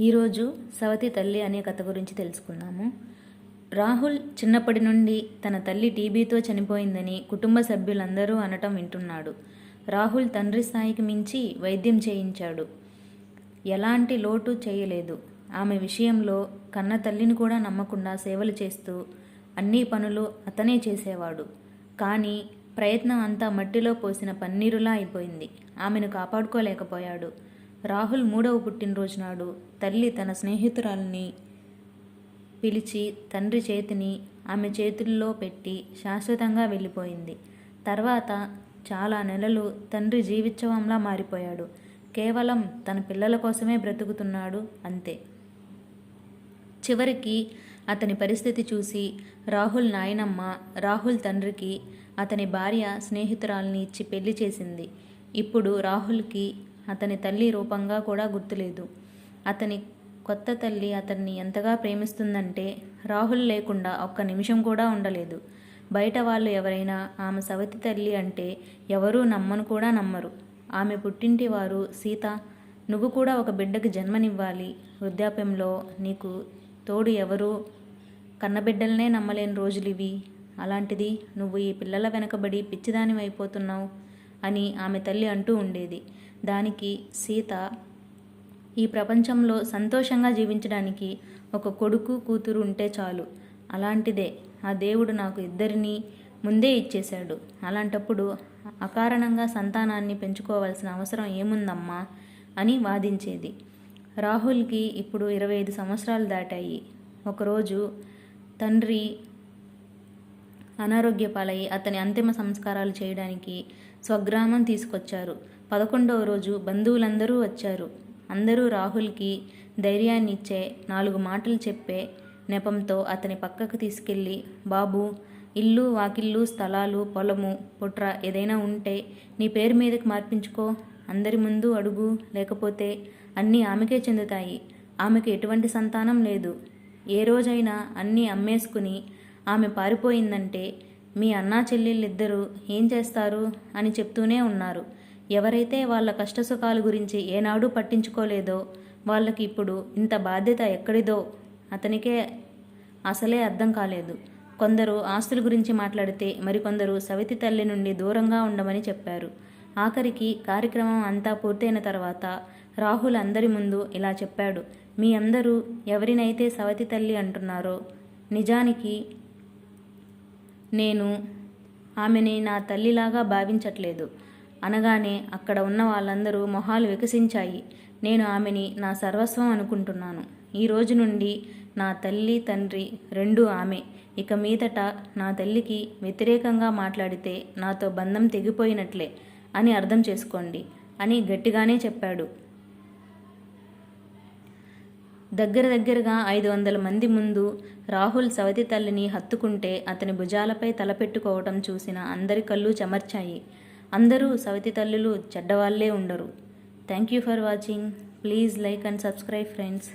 ఈరోజు సవతి తల్లి అనే కథ గురించి తెలుసుకుందాము. రాహుల్ చిన్నప్పటి నుండి తన తల్లి టీబీతో చనిపోయిందని కుటుంబ సభ్యులందరూ అనటం వింటున్నాడు. రాహుల్ తండ్రి స్థాయికి మించి వైద్యం చేయించాడు. ఎలాంటి లోటు చేయలేదు. ఆమె విషయంలో కన్న తల్లిని కూడా నమ్మకుండా సేవలు చేస్తూ అన్ని పనులు అతనే చేసేవాడు. కానీ ప్రయత్నం అంతా మట్టిలో పోసిన పన్నీరులా అయిపోయింది. ఆమెను కాపాడుకోలేకపోయాడు. రాహుల్ 3వ పుట్టినరోజు నాడు తల్లి తన స్నేహితురాల్ని పిలిచి తండ్రి చేతిని ఆమె చేతుల్లో పెట్టి శాశ్వతంగా వెళ్ళిపోయింది. తర్వాత చాలా నెలలు తండ్రి జీవిత్సవంలా మారిపోయాడు. కేవలం తన పిల్లల కోసమే బ్రతుకుతున్నాడు అంతే. చివరికి అతని పరిస్థితి చూసి రాహుల్ నాయనమ్మ రాహుల్ తండ్రికి అతని భార్య స్నేహితురాల్ని ఇచ్చి పెళ్లి చేసింది. ఇప్పుడు రాహుల్కి అతని తల్లి రూపంగా కూడా గుర్తులేదు. అతని కొత్త తల్లి అతన్ని ఎంతగా ప్రేమిస్తుందంటే రాహుల్ లేకుండా ఒక్క నిమిషం కూడా ఉండలేదు. బయట వాళ్ళు ఎవరైనా ఆమె సవతి తల్లి అంటే ఎవరూ నమ్మను కూడా నమ్మరు. ఆమె పుట్టింటి వారు, సీత, నువ్వు కూడా ఒక బిడ్డకు జన్మనివ్వాలి. వృద్ధాప్యంలో నీకు తోడు ఎవరూ కన్నబిడ్డలనే నమ్మలేని రోజులివి. అలాంటిది నువ్వు ఈ పిల్లల వెనకబడి పిచ్చిదానివైపోతున్నావు అని ఆమె తల్లి అంటూ ఉండేది. దానికి సీత, ఈ ప్రపంచంలో సంతోషంగా జీవించడానికి ఒక కొడుకు కూతురు ఉంటే చాలు. అలాంటిదే ఆ దేవుడు నాకు ఇద్దరిని ముందే ఇచ్చేశాడు. అలాంటప్పుడు అకారణంగా సంతానాన్ని పెంచుకోవాల్సిన అవసరం ఏముందమ్మా అని వాదించేది. రాహుల్కి ఇప్పుడు 25 సంవత్సరాలు దాటాయి. ఒకరోజు తండ్రి అనారోగ్య పాలై అతని అంతిమ సంస్కారాలు చేయడానికి స్వగ్రామం తీసుకొచ్చారు. 11వ రోజు బంధువులందరూ వచ్చారు. అందరూ రాహుల్కి ధైర్యాన్ని ఇచ్చే 4 మాటలు చెప్పే నెపంతో అతని పక్కకు తీసుకెళ్ళి, బాబు, ఇల్లు, వాకిళ్ళు, స్థలాలు, పొలము, పుట్ర ఏదైనా ఉంటే నీ పేరు మీదకి మార్పించుకో. అందరి ముందు అడుగు, లేకపోతే అన్నీ ఆమెకే చెందుతాయి. ఆమెకు ఎటువంటి సంతానం లేదు. ఏ రోజైనా అన్నీ అమ్మేసుకుని ఆమె పారిపోయిందంటే మీ అన్నా చెల్లెళ్ళిద్దరూ ఏం చేస్తారు అని చెప్తూనే ఉన్నారు. ఎవరైతే వాళ్ళ కష్టసుఖాల గురించి ఏనాడూ పట్టించుకోలేదో వాళ్ళకి ఇప్పుడు ఇంత బాధ్యత ఎక్కడిదో అతనికే అసలే అర్థం కాలేదు. కొందరు ఆస్తుల గురించి మాట్లాడితే మరికొందరు సవితి తల్లి నుండి దూరంగా ఉండమని చెప్పారు. ఆఖరికి కార్యక్రమం అంతా పూర్తయిన తర్వాత రాహుల్ అందరి ముందు ఇలా చెప్పాడు, మీ అందరూ ఎవరినైతే సవతి తల్లి అంటున్నారో నిజానికి నేను ఆమెని నా తల్లిలాగా భావించట్లేదు. అనగానే అక్కడ ఉన్న వాళ్ళందరూ మొహాలు వికసించాయి. నేను ఆమెని నా సర్వస్వం అనుకుంటున్నాను. ఈ రోజు నుండి నా తల్లి, తండ్రి రెండూ ఆమె. ఇక మీదట నా తల్లికి వ్యతిరేకంగా మాట్లాడితే నాతో బంధం తెగిపోయినట్లే అని అర్థం చేసుకోండి అని గట్టిగానే చెప్పాడు. దగ్గరగా 500 మంది ముందు రాహుల్ సవతి తల్లిని హత్తుకుంటే అతని భుజాలపై తలపెట్టుకోవటం చూసిన అందరి కళ్ళు చెమర్చాయి. అందరూ సవతి తల్లులు చెడ్డవాళ్లే ఉండరు. Thank you for watching. Please like and subscribe friends.